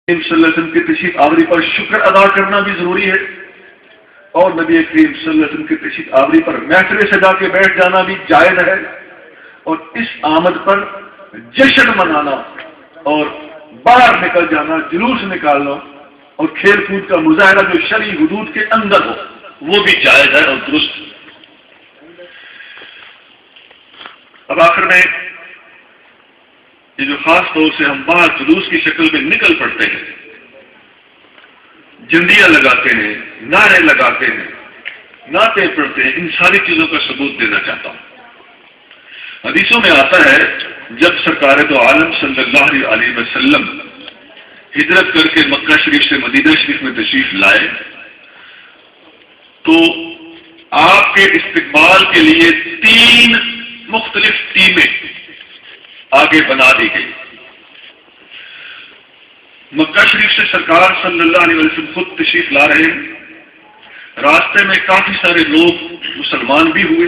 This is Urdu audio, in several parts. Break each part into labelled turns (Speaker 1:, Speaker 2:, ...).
Speaker 1: کریم صلی اللہ علیہ وسلم کی تشریف آوری پر شکر ادا کرنا بھی ضروری ہے، اور نبی کریم صلی اللہ علیہ وسلم کی تشریف آوری پر محفل سجا کے بیٹھ جانا بھی جائز ہے، اور اس آمد پر جشن منانا اور باہر نکل جانا، جلوس نکالنا اور کھیل کود کا مظاہرہ جو شرعی حدود کے اندر ہو وہ بھی جائز ہے اور درست۔ اب آخر میں یہ جو خاص طور سے ہم باہر جلوس کی شکل میں نکل پڑتے ہیں، جھنڈیاں لگاتے ہیں، نعرے لگاتے ہیں، نعتیں پڑھتے ہیں، ان ساری چیزوں کا ثبوت دینا چاہتا ہوں۔ حدیثوں میں آتا ہے جب سرکار دو عالم صلی اللہ علیہ وسلم ہجرت کر کے مکہ شریف سے مدینہ شریف میں تشریف لائے تو آپ کے استقبال کے لیے 3 مختلف ٹیمیں آگے بنا دی گئی۔ مکہ شریف سے سرکار صلی اللہ علیہ وسلم خود تشریف لا رہے ہیں، راستے میں کافی سارے لوگ مسلمان بھی ہوئے،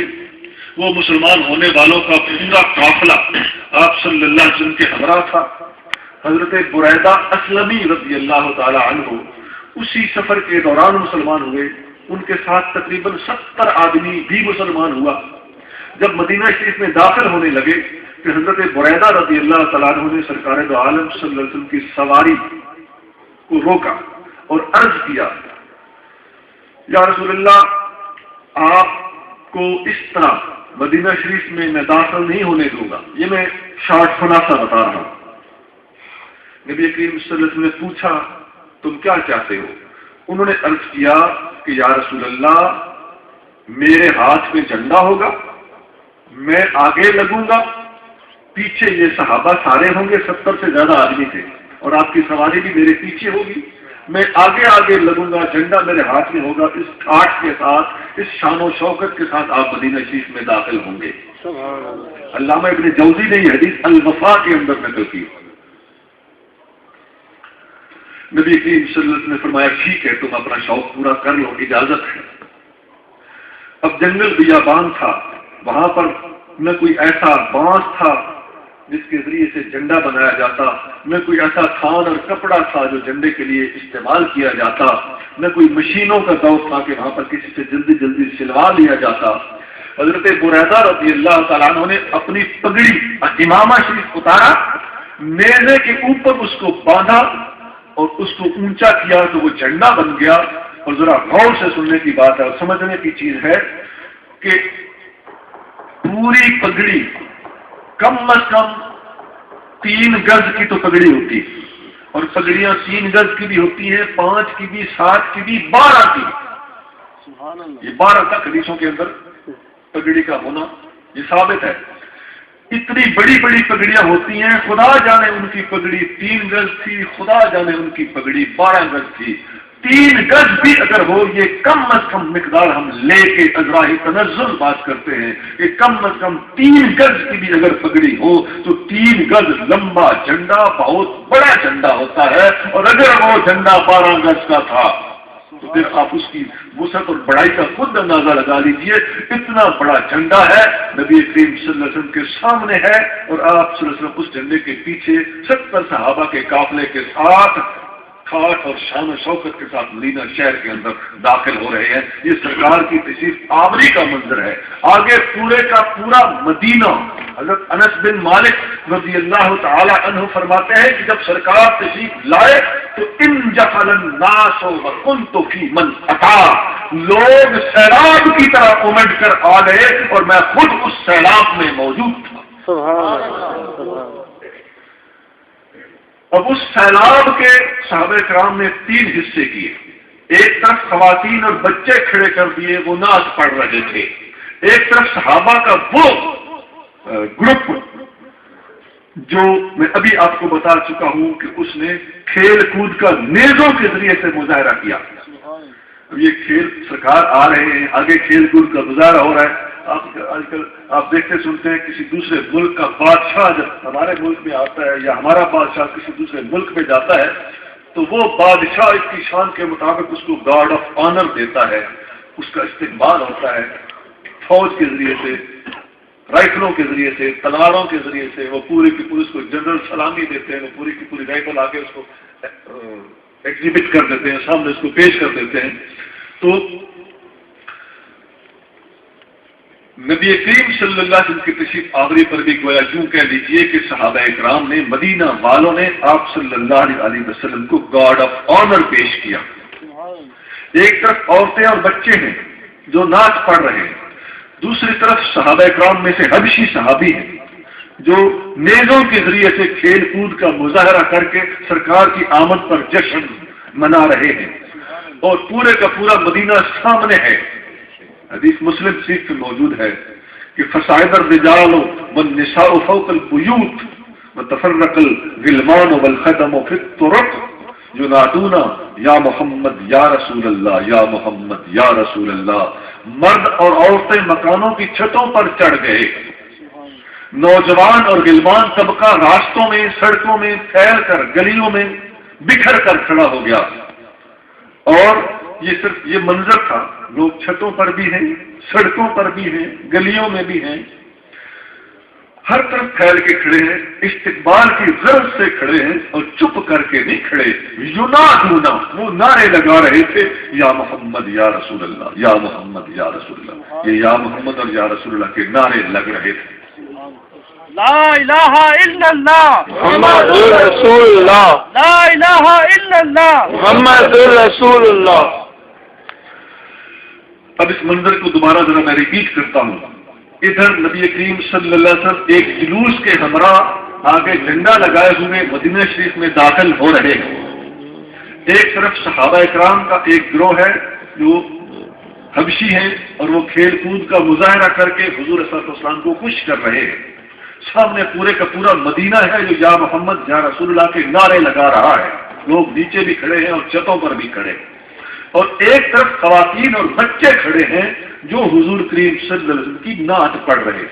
Speaker 1: وہ مسلمان ہونے والوں کا پورا قافلہ آپ صلی اللہ علیہ وسلم کے ہمراہ تھا۔ حضرت بریدہ اسلمی رضی اللہ تعالی عنہ اسی سفر کے دوران مسلمان ہوئے، ان کے ساتھ تقریباً 70 آدمی بھی مسلمان ہوا۔ جب مدینہ شریف میں داخل ہونے لگے کہ حضرت بریدہ رضی اللہ تعالیٰ عنہ نے سرکار دو عالم صلی اللہ علیہ وسلم کی سواری کو روکا اور عرض کیا، یا رسول اللہ، آپ کو اس طرح مدینہ شریف میں میں داخل نہیں ہونے دوں گا، یہ میں شارٹ خلاصہ بتا رہا ہوں۔ نبی کریم صلی اللہ علیہ وسلم نے پوچھا، تم کیا چاہتے ہو؟ انہوں نے عرض کیا کہ یا رسول اللہ، میرے ہاتھ میں جھنڈا ہوگا، میں آگے لگوں گا، پیچھے یہ صحابہ سارے ہوں گے، 70 سے زیادہ آدمی تھے، اور آپ کی سواری بھی میرے پیچھے ہوگی، میں آگے آگے لگوں گا، جھنڈا میرے ہاتھ میں ہوگا، اس ٹھاٹ کے ساتھ، اس شان و شوکت کے ساتھ آپ مدینہ شریف میں داخل ہوں گے۔ علامہ ابن جوزی نے یہ حدیث الوفا کے اندر نقل کی۔ نبی کریم صلی اللہ علیہ وسلم نے فرمایا، ٹھیک ہے، تم اپنا شوق پورا کر لو، اجازت ہے۔ اب جنگل بیابان تھا، وہاں پر نہ کوئی ایسا بانس تھا جس کے ذریعے سے جھنڈا بنایا جاتا، نہ کوئی ایسا تھان اور کپڑا تھا جو جھنڈے کے لیے استعمال کیا جاتا، نہ کوئی مشینوں کا دور تھا کہ وہاں پر کسی سے جلدی جلدی سلوا لیا جاتا۔ حضرت بریدہ رضی اللہ تعالیٰ عنہ نے اپنی پگڑی امامہ شریف اتارا، نیزے کے اوپر اس کو باندھا اور اس کو اونچا کیا تو وہ جھنڈا بن گیا۔ اور ذرا غور سے سننے کی بات ہے اور سمجھنے کی چیز ہے کہ پوری پگڑی کم از کم 3 گز کی تو پگڑی ہوتی، اور پگڑیاں 3 گز کی بھی ہوتی ہیں، 5 کی بھی، 7 کی بھی، 12 کی۔ یہ 12 تک حدیثوں کے اندر پگڑی کا ہونا یہ ثابت ہے۔ اتنی بڑی بڑی پگڑیاں ہوتی ہیں، خدا جانے ان کی پگڑی 3 گز تھی، خدا جانے ان کی پگڑی 12 گز تھی۔ 3 گز بھی اگر ہو، یہ کم از کم مقدار ہم لے کے اجرائی تنزل بات کرتے ہیں کہ کم از کم 3 گز کی بھی اگر پگڑی ہو تو 3 گز لمبا جھنڈا بہت بڑا جھنڈا ہوتا ہے، اور اگر وہ جھنڈا 12 گز کا تھا تو پھر آپ اس کی وسعت اور بڑائی کا خود اندازہ لگا لیجئے۔ اتنا بڑا جھنڈا ہے، نبی کریم صلی اللہ علیہ وسلم کے سامنے ہے، اور آپ صلی اللہ علیہ وسلم اس جھنڈے کے پیچھے 70 صحابہ کے قافلے کے ساتھ ٹھاٹ اور شان و شوکت کے ساتھ مدینہ شہر کے اندر داخل ہو رہے ہیں۔ یہ سرکار کی تشریف آوری کا منظر ہے۔ آگے پورے کا پورا مدینہ، حضرت انس بن مالک رضی اللہ تعالی عنہ فرماتے ہیں کہ جب سرکار تشریف لائے تو انجفل الناس وکنت فی من اتا، لوگ سیلاب کی طرح امڈ کر آ گئے اور میں خود اس سیلاب میں موجود تھا۔ سبحان اللہ۔ اب اس سیلاب کے صحابہ کرام نے 3 حصے کیے۔ ایک طرف خواتین اور بچے کھڑے کر دیے، وہ نعت پڑھ رہے تھے۔ ایک طرف صحابہ کا وہ گروپ جو میں ابھی آپ کو بتا چکا ہوں کہ اس نے کھیل کود کا نیزوں کے ذریعے سے مظاہرہ کیا۔ اب یہ کھیل سرکار آ رہے ہیں، آگے کھیل کود کا مظاہرہ ہو رہا ہے۔ آج کل آپ دیکھتے سنتے ہیں کسی دوسرے ملک کا بادشاہ جب ہمارے ملک میں آتا ہے یا ہمارا بادشاہ کسی دوسرے ملک میں جاتا ہے تو وہ بادشاہ اس کی شان کے مطابق اس کو گارڈ آف آنر دیتا ہے، اس کا استقبال ہوتا ہے، فوج کے ذریعے سے، رائفلوں کے ذریعے سے، تلواروں کے ذریعے سے، وہ پورے کی پوری اس کو جنرل سلامی دیتے ہیں، وہ پوری کی پوری رائفل آ کے اس کو ایگزیبٹ کر دیتے ہیں، سامنے اس کو پیش کر دیتے ہیں. تو نبی کریم صلی اللہ علیہ وسلم کی تشریف آوری پر بھی گویا یوں کہہ لیجیے کہ صحابہ اکرام نے، مدینہ والوں نے آپ صلی اللہ علیہ وسلم کو گارڈ آف آنر پیش کیا. ایک طرف عورتیں اور بچے ہیں جو ناچ پڑھ رہے ہیں، دوسری طرف صحابہ اکرام میں سے حبشی صحابی ہیں جو نیزوں کے ذریعے سے کھیل کود کا مظاہرہ کر کے سرکار کی آمد پر جشن منا رہے ہیں، اور پورے کا پورا مدینہ سامنے ہے. حدیث مسلم شریف میں موجود ہے کہ فصاعد الرجال والنساء فوق البیوت وتفرق الغلمان والخدم فی الطرق ینادون یا محمد یا رسول اللہ یا محمد یا رسول اللہ. مرد اور عورتیں مکانوں کی چھتوں پر چڑھ گئے، نوجوان اور غلمان طبقہ راستوں میں، سڑکوں میں پھیل کر، گلیوں میں بکھر کر کھڑا ہو گیا. اور یہ صرف یہ منظر تھا، لوگ چھتوں پر بھی ہیں، سڑکوں پر بھی ہیں، گلیوں میں بھی ہیں، ہر طرف پھیل کے کھڑے ہیں، استقبال کی غرض سے کھڑے ہیں اور چپ کر کے نہیں کھڑے. ینادونا، وہ نعرے لگا رہے تھے، یا محمد یا رسول اللہ یا محمد یا رسول اللہ. یہ یا محمد اور یا رسول اللہ کے نعرے لگ رہے تھے.
Speaker 2: لا الہ الا اللہ
Speaker 3: محمد رسول اللہ،
Speaker 2: لا الہ الا اللہ
Speaker 3: محمد رسول اللہ.
Speaker 1: اب اس منظر کو دوبارہ ذرا میں ریپیٹ کرتا ہوں. ادھر نبی کریم صلی اللہ علیہ وسلم ایک جلوس کے ہمراہ آگے جھنڈا لگائے ہوئے مدینہ شریف میں داخل ہو رہے ہیں. ایک طرف صحابہ اکرام کا ایک گروہ ہے جو حبشی ہیں اور وہ کھیل کود کا مظاہرہ کر کے حضور صلی اللہ علیہ وسلم کو خوش کر رہے ہیں. سامنے پورے کا پورا مدینہ ہے جو یا محمد یا رسول اللہ کے نعرے لگا رہا ہے. لوگ نیچے بھی کھڑے ہیں اور چھتوں پر بھی کھڑے ہیں. اور ایک طرف خواتین اور بچے کھڑے ہیں جو حضور کریم صلی اللہ علیہ وسلم کی نعت پڑھ رہے ہیں.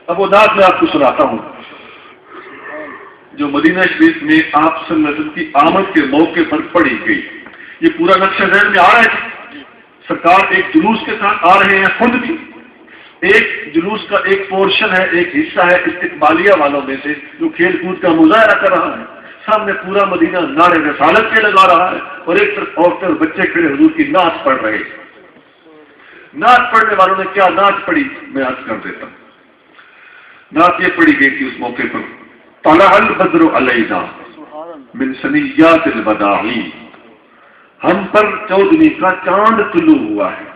Speaker 1: اب وہ نعت میں آپ کو سناتا ہوں جو مدینہ شریف میں آپ صلی اللہ علیہ وسلم کی آمد کے موقع پر پڑھی گئی. یہ پورا نقشہ ذہن میں آ رہا ہے. سرکار ایک جلوس کے ساتھ آ رہے ہیں، خود بھی ایک جلوس کا ایک پورشن ہے، ایک حصہ ہے استقبالیہ والوں میں سے جو کھیل کود کا مظاہرہ کر رہا ہے. سامنے پورا مدینہ نعرے رسالت کے لگا رہا ہے اور ایک طرف عورتیں اور بچے کھڑے حضور کی نعت پڑھ رہے ہیں. نعت پڑھنے والوں نے کیا نعت پڑھی میں عرض کر دیتا ہوں. نعت یہ پڑھی گئی تھی اس موقع پر، طلع البدر علینا من ثنیات الوداع، ہم پر چودھویں کا چاند طلوع ہوا ہے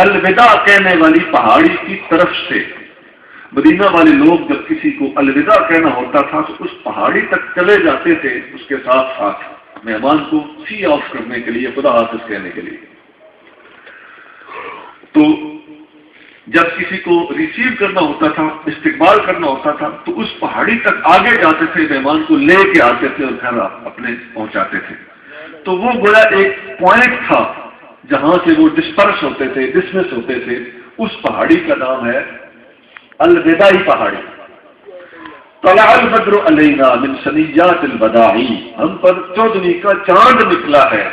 Speaker 1: الوداع کہنے والی پہاڑی کی طرف سے. مدینہ والے لوگ جب کسی کو الوداع کہنا ہوتا تھا تو اس پہاڑی تک چلے جاتے تھے اس کے ساتھ ساتھ مہمان کو سی آف کرنے کے لیے، خدا حافظ کہنے کے لیے. تو جب کسی کو ریسیو کرنا ہوتا تھا، استقبال کرنا ہوتا تھا تو اس پہاڑی تک آگے جاتے تھے، مہمان کو لے کے آتے تھے اور گھر اپنے پہنچاتے تھے. تو وہ گویا ایک پوائنٹ تھا جہاں سے وہ ڈسپرس ہوتے تھے، ڈسمس ہوتے تھے. اس پہاڑی کا نام ہے الوداعی پہاڑی. طلع البدر علینا من ثنیات الوداع، ہم پر چودھویں کا چاند نکلا ہے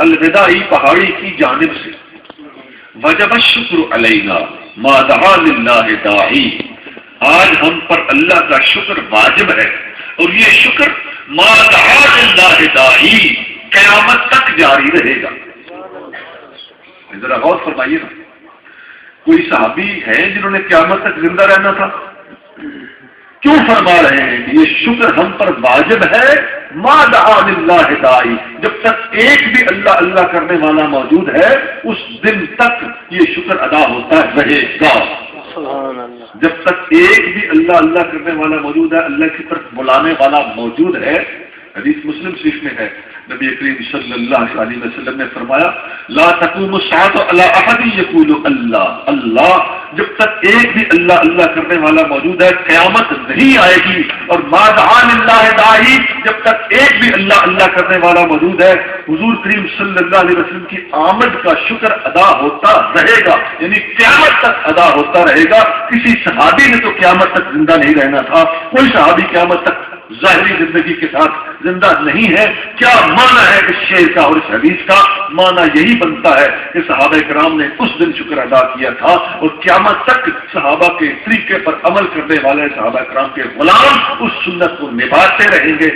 Speaker 1: الوداعی پہاڑی کی جانب سے. وجب الشکر علینا ما دعا للہ داعی، آج ہم پر اللہ کا شکر واجب ہے اور یہ شکر ما دعا للہ داعی قیامت تک جاری رہے گا. ذرا غور فرمائیے نا، کوئی صحابی ہیں جنہوں نے قیامت تک زندہ رہنا تھا؟ کیوں فرما رہے ہیں کہ یہ شکر ہم پر واجب ہے ما دعا للہ داعی، جب تک ایک بھی اللہ اللہ کرنے والا موجود ہے اس دن تک یہ شکر ادا ہوتا رہے گا. جب تک ایک بھی اللہ اللہ کرنے والا موجود ہے، اللہ کی طرف بلانے والا موجود ہے. حدیث مسلم شریف میں ہے، نبی کریم صلی اللہ علیہ وسلم نے فرمایا لا تقوم الساعة على احد يقول اللہ اللہ، جب تک ایک بھی اللہ اللہ کرنے والا موجود ہے قیامت نہیں آئے گی. اور ما دعا للہ داعی، جب تک ایک بھی اللہ اللہ کرنے والا موجود ہے حضور کریم صلی اللہ علیہ وسلم کی آمد کا شکر ادا ہوتا رہے گا، یعنی قیامت تک ادا ہوتا رہے گا. کسی صحابی نے تو قیامت تک زندہ نہیں رہنا تھا، کوئی صحابی قیامت تک ظاہری زندگی کے ساتھ زندہ نہیں ہے. کیا معنی ہے اس شعر کا اور اس حدیث کا؟ معنی یہی بنتا ہے کہ صحابہ کرام نے اس دن شکر ادا کیا تھا اور قیامت تک صحابہ کے طریقے پر عمل کرنے والے صحابہ کرام کے غلام اس سنت کو نبھاتے رہیں گے.